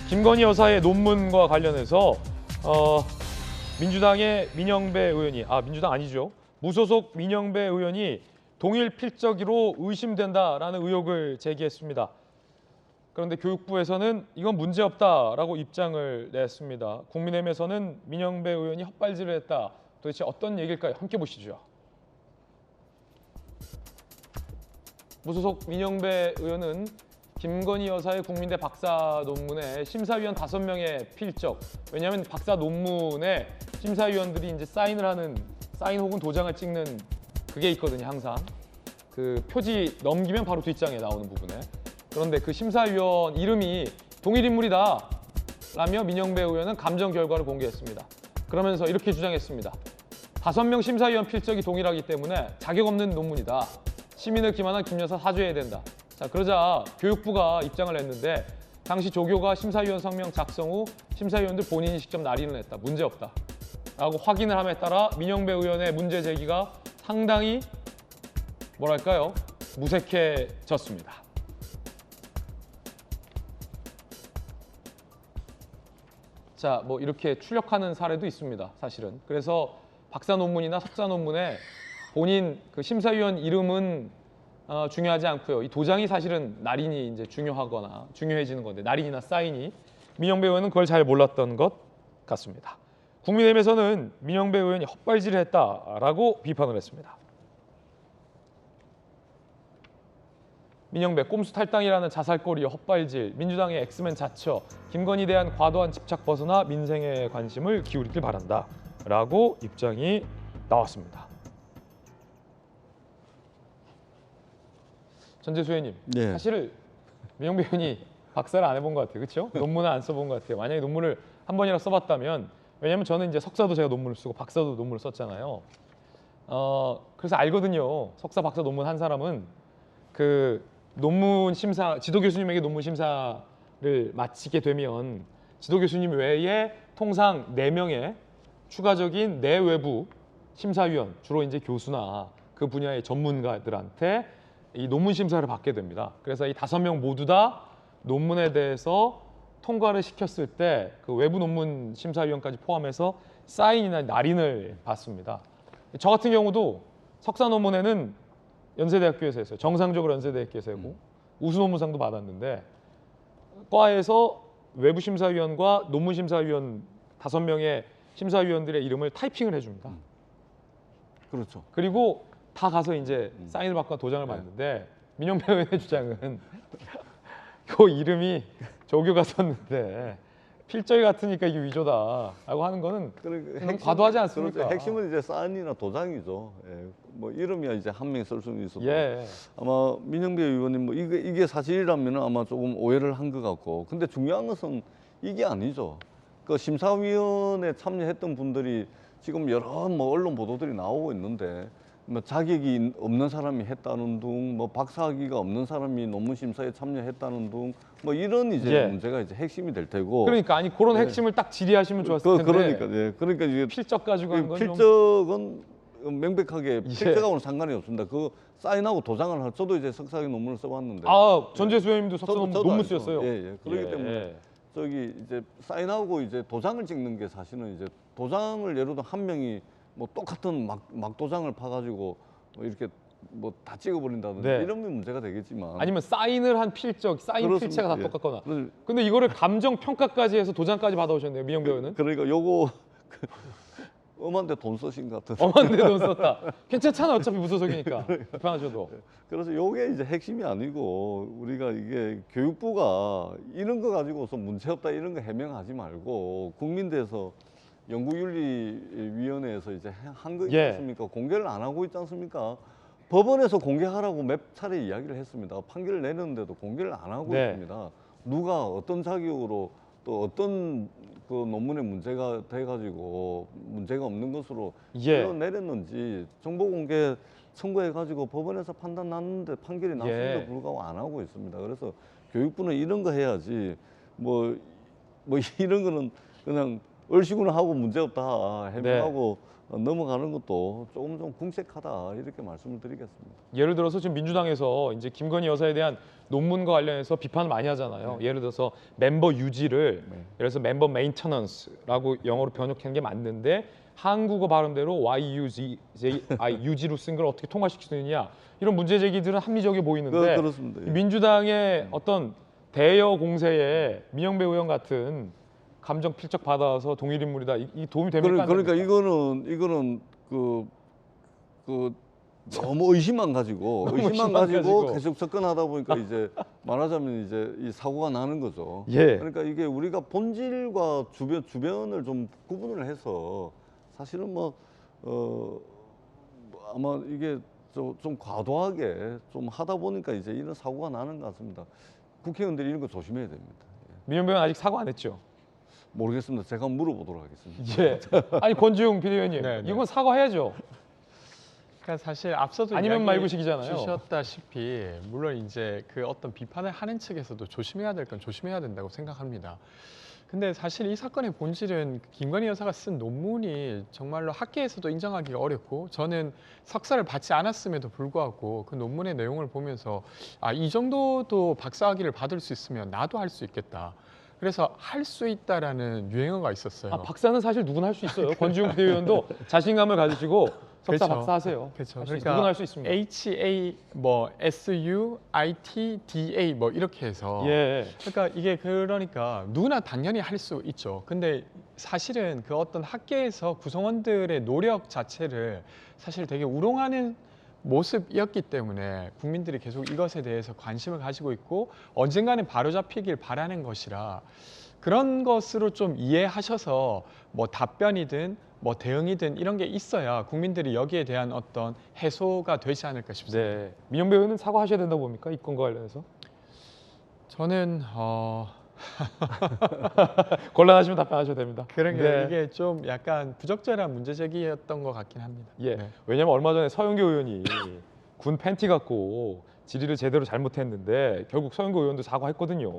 김건희 여사의 논문과 관련해서 민주당의 민영배 의원이, 민주당 아니죠. 무소속 민영배 의원이 동일 필적으로 의심된다라는 의혹을 제기했습니다. 그런데 교육부에서는 이건 문제없다라고 입장을 냈습니다. 국민의힘에서는 민영배 의원이 헛발질을 했다. 도대체 어떤 얘기일까요? 함께 보시죠. 무소속 민영배 의원은 김건희 여사의 국민대 박사 논문에 심사위원 5명의 필적, 왜냐하면 박사 논문에 심사위원들이 이제 사인을 하는, 사인 혹은 도장을 찍는 그게 있거든요. 항상 그 표지 넘기면 바로 뒷장에 나오는 부분에. 그런데 그 심사위원 이름이 동일 인물이다 라며 민영배 의원은 감정 결과를 공개했습니다. 그러면서 이렇게 주장했습니다. 5명 심사위원 필적이 동일하기 때문에 자격 없는 논문이다. 시민을 기만한 김 여사 사죄해야 된다. 자, 그러자 교육부가 입장을 냈는데 당시 조교가 심사위원 성명 작성 후 심사위원들 본인이 직접 날인을 했다. 문제없다. 라고 확인을 함에 따라 민영배 의원의 문제 제기가 상당히 뭐랄까요? 무색해졌습니다. 자, 뭐 이렇게 출력하는 사례도 있습니다. 사실은. 그래서 박사 논문이나 석사 논문에 본인 그 심사위원 이름은 중요하지 않고요. 이 도장이 사실은 날인이 이제 중요하거나 중요해지는 건데, 날인이나 사인이. 민영배 의원은 그걸 잘 몰랐던 것 같습니다. 국민의힘에서는 민영배 의원이 헛발질을 했다라고 비판을 했습니다. 민영배 꼼수 탈당이라는 자살거리의 헛발질, 민주당의 엑스맨 자처, 김건희에 대한 과도한 집착 벗어나 민생에 관심을 기울이길 바란다 라고 입장이 나왔습니다. 전재수 의원님, 네. 사실 민영배 의원이 박사를 안 해본 것 같아요. 그렇죠? 논문을 안 써본 것 같아요. 만약에 논문을 한 번이라도 써봤다면, 왜냐면 저는 이제 석사도 제가 논문을 쓰고 박사도 논문을 썼잖아요. 그래서 알거든요. 석사, 박사 논문 한 사람은 그 논문 심사, 지도 교수님에게 논문 심사를 마치게 되면 지도 교수님 외에 통상 4명의 추가적인 내외부 심사위원, 주로 이제 교수나 그 분야의 전문가들한테 이 논문 심사를 받게 됩니다. 그래서 이 5명 모두 다 논문에 대해서 통과를 시켰을 때 그 외부 논문 심사위원까지 포함해서 사인이나 날인을 받습니다. 저 같은 경우도 석사 논문에는 연세대학교에서 했어요. 정상적으로 연세대학교에서 하고 우수 논문상도 받았는데, 과에서 외부 심사위원과 논문 심사위원 5명의 심사위원들의 이름을 타이핑을 해줍니다. 그렇죠. 그리고 다 가서 이제 사인을 받고 도장을 받는데, 민영배 의원의 주장은 그 이름이 조교가 썼는데 필적이 같으니까 이게 위조다라고 하는 거는 너무 과도하지 않습니까? 그렇죠. 핵심은 이제 사인이나 도장이죠. 예. 뭐 이름이야 이제 한 명이 쓸 수는 있어도. 예. 아마 민영배 의원님 뭐 이게 사실이라면 아마 조금 오해를 한 것 같고, 근데 중요한 것은 이게 아니죠. 그 심사위원회 참여했던 분들이 지금 여러 뭐 언론 보도들이 나오고 있는데, 뭐 자격이 없는 사람이 했다는 둥, 뭐 박사학위가 없는 사람이 논문 심사에 참여했다는 둥, 뭐 이런 이제 예. 문제가 이제 핵심이 될 테고. 그러니까 아니 그런 핵심을 딱 질의하시면 좋았을 텐데. 그러니까 예. 그러니까 이게 필적 가지고 하는 건 좀. 필적은 명백하게 필적하고는 상관이 없습니다. 그 사인하고 도장을 할, 저도 이제 석사학위 논문을 써봤는데. 전재수 의원님도 석사 논문 알죠. 쓰셨어요. 예. 그렇기 때문에 저기 이제 사인하고 이제 도장을 찍는 게 사실은 이제 도장을 예를 들어 한 명이 뭐 똑같은 막 도장을 파가지고 뭐 이렇게 뭐 다 찍어버린다든지 이러면 문제가 되겠지만, 아니면 사인을 한 필적, 사인 그렇습니다. 필체가 다 예. 똑같거나. 근데 이거를 감정 평가까지 해서 도장까지 받아오셨네요, 민영배 의원은. 그러니까 요거 엄한데 돈 쓰신 것 같은데. 엄한데 돈 썼다. 괜찮잖아, 어차피 무소속이니까. 비판하셔도. 그래서 요게 이제 핵심이 아니고, 우리가 이게 교육부가 이런 거 가지고서 문제없다 이런 거 해명하지 말고 국민대에서 연구윤리위원회에서 이제 한 거 있지 않습니까? 공개를 안 하고 있지 않습니까? 법원에서 공개하라고 몇 차례 이야기를 했습니다. 판결을 내렸는데도 공개를 안 하고 있습니다. 누가 어떤 자격으로 또 어떤 그 논문에 문제가 돼가지고 문제가 없는 것으로 내렸는지 정보 공개 청구해가지고 법원에서 판단 났는데 판결이 났음에도 불구하고 안 하고 있습니다. 그래서 교육부는 이런 거 해야지 뭐 이런 거는 그냥 얼씨구나 하고 문제없다 해명하고 넘어가는 것도 조금 좀 궁색하다 이렇게 말씀을 드리겠습니다. 예를 들어서 지금 민주당에서 이제 김건희 여사에 대한 논문과 관련해서 비판을 많이 하잖아요. 예를 들어서 멤버 유지를 예를 들어서 멤버 메인터넌스라고 영어로 번역하는 게 맞는데 한국어 발음대로 유지로 쓴 걸 어떻게 통과시킬 수 있느냐 이런 문제 제기들은 합리적이 보이는데 그렇습니다. 예. 민주당의 어떤 대여 공세에 민영배 의원 같은 감정 필적 받아서 동일 인물이다 이 도움이 됩니까? 그러니까 이거는 그 너무 의심만 가지고 계속 접근하다 보니까 이제 말하자면 이제 이 사고가 나는 거죠. 예. 그러니까 이게 우리가 본질과 주변을 좀 구분을 해서 사실은 아마 이게 좀 과도하게 좀 하다 보니까 이제 이런 사고가 나는 것 같습니다. 국회의원들이 이런 거 조심해야 됩니다. 민영배 의원 아직 사과 안 했죠? 모르겠습니다. 제가 물어보도록 하겠습니다. 예. 아니 권지웅 비대위원님 네. 이건 사과해야죠. 그러니까 사실 앞서도 아니면 이야기 말고식이잖아요. 주셨다시피 물론 이제 그 어떤 비판을 하는 측에서도 조심해야 될 건 조심해야 된다고 생각합니다. 근데 사실 이 사건의 본질은 김건희 여사가 쓴 논문이 정말로 학계에서도 인정하기가 어렵고 저는 석사를 받지 않았음에도 불구하고 그 논문의 내용을 보면서 이 정도도 박사학위를 받을 수 있으면 나도 할 수 있겠다. 그래서 할 수 있다라는 유행어가 있었어요. 박사는 사실 누구나 할 수 있어요. 권지웅 비대위원도 자신감을 가지시고 석사 그렇죠. 박사하세요. 그렇죠. 누구나 할 수 있습니다. HA SUITDA 이렇게 해서 예. 그러니까 이게 그러니까 누구나 당연히 할 수 있죠. 근데 사실은 그 어떤 학계에서 구성원들의 노력 자체를 사실 되게 우롱하는 모습이었기 때문에 국민들이 계속 이것에 대해서 관심을 가지고 있고 언젠가는 바로잡히길 바라는 것이라 그런 것으로 좀 이해하셔서 답변이든 대응이든 이런 게 있어야 국민들이 여기에 대한 어떤 해소가 되지 않을까 싶습니다. 네. 민영배 의원은 사과하셔야 된다고 봅니까? 이 건과 관련해서? 저는 곤란하시면 답변하셔도 됩니다. 그런 게 네. 이게 좀 약간 부적절한 문제 제기였던 것 같긴 합니다. 예. 네. 왜냐하면 얼마 전에 서영교 의원이 군 팬티 갖고 질의를 제대로 잘못했는데 결국 서영교 의원도 사과했거든요.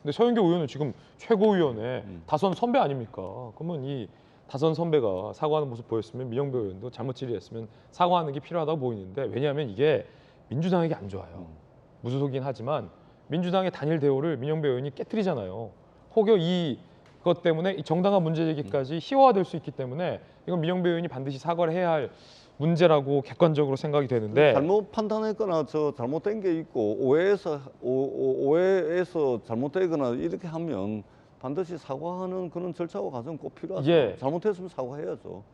근데 서영교 의원은 지금 최고위원회 다선 선배 아닙니까? 그러면 이 다선 선배가 사과하는 모습 보였으면 민영배 의원도 잘못 질의했으면 사과하는 게 필요하다고 보이는데 왜냐하면 이게 민주당에게 안 좋아요. 무소속이긴 하지만 민주당의 단일 대우를 민영배 의원이 깨뜨리잖아요. 혹여 이것 때문에 이 정당한 문제 제기까지 희화화될 수 있기 때문에 이건 민영배 의원이 반드시 사과를 해야 할 문제라고 객관적으로 생각이 되는데 잘못 판단했거나 잘못된 게 있고 오해에서 잘못되거나 이렇게 하면 반드시 사과하는 그런 절차와 과정 꼭 필요하죠. 예. 잘못했으면 사과해야죠.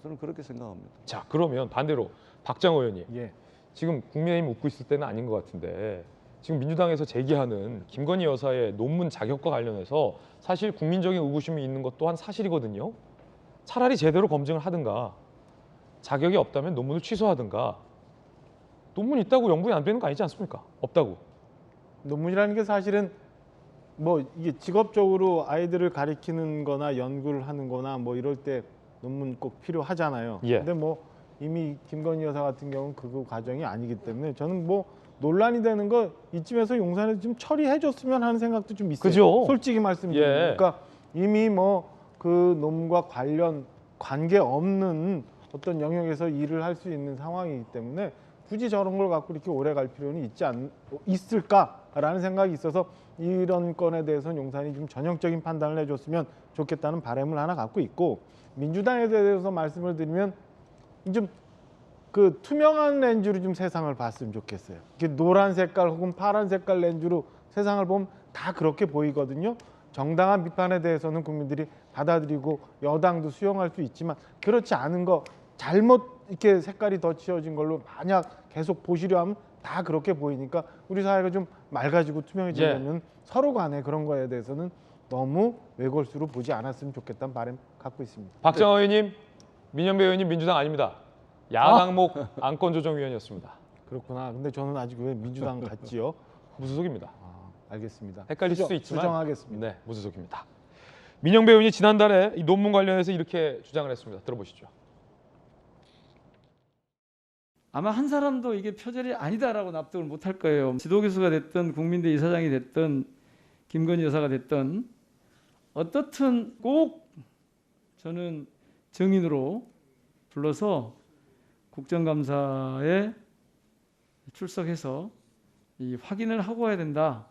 저는 그렇게 생각합니다. 자 그러면 반대로 박장 의원님 예. 지금 국민의힘 웃고 있을 때는 아닌 것 같은데 지금 민주당에서 제기하는 김건희 여사의 논문 자격과 관련해서 사실 국민적인 의구심이 있는 것 또한 사실이거든요. 차라리 제대로 검증을 하든가 자격이 없다면 논문을 취소하든가 논문 있다고 연구이 안 되는 거 아니지 않습니까? 없다고. 논문이라는 게 사실은 이게 직업적으로 아이들을 가리키는 거나 연구를 하는 거나 이럴 때 논문 꼭 필요하잖아요. 예. 근데 이미 김건희 여사 같은 경우는 그 과정이 아니기 때문에 저는 논란이 되는 거 이쯤에서 용산에서 좀 처리해 줬으면 하는 생각도 좀 있어요. 그죠? 솔직히 말씀드리면. 예. 그러니까 이미 그 논문과 관계 없는 어떤 영역에서 일을 할 수 있는 상황이기 때문에 굳이 저런 걸 갖고 이렇게 오래 갈 필요는 있을까라는 생각이 있어서 이런 건에 대해서는 용산이 좀 전형적인 판단을 해줬으면 좋겠다는 바람을 하나 갖고 있고 민주당에 대해서 말씀을 드리면 좀 그 투명한 렌즈로 좀 세상을 봤으면 좋겠어요. 이렇게 노란 색깔 혹은 파란 색깔 렌즈로 세상을 보면 다 그렇게 보이거든요. 정당한 비판에 대해서는 국민들이 받아들이고 여당도 수용할 수 있지만 그렇지 않은 거 잘못 이렇게 색깔이 더 칠해진 걸로 만약 계속 보시려 하면 다 그렇게 보이니까 우리 사회가 좀 맑아지고 투명해지면 서로 간에 그런 거에 대해서는 너무 외골수로 보지 않았으면 좋겠다는 바람 갖고 있습니다. 박정 의원님, 민영배 의원님 민주당 아닙니다. 야당목 안건조정위원이었습니다. 그렇구나. 근데 저는 아직 왜 민주당 같지요? 무소속입니다. 알겠습니다. 헷갈릴 수 있지만 수정하겠습니다. 네, 무소속입니다. 민영배 의원이 지난달에 이 논문 관련해서 이렇게 주장을 했습니다. 들어보시죠. 아마 한 사람도 이게 표절이 아니다라고 납득을 못할 거예요. 지도교수가 됐든 국민대 이사장이 됐든 김건희 여사가 됐든 어떻든 꼭 저는 증인으로 불러서 국정감사에 출석해서 이 확인을 하고 와야 된다.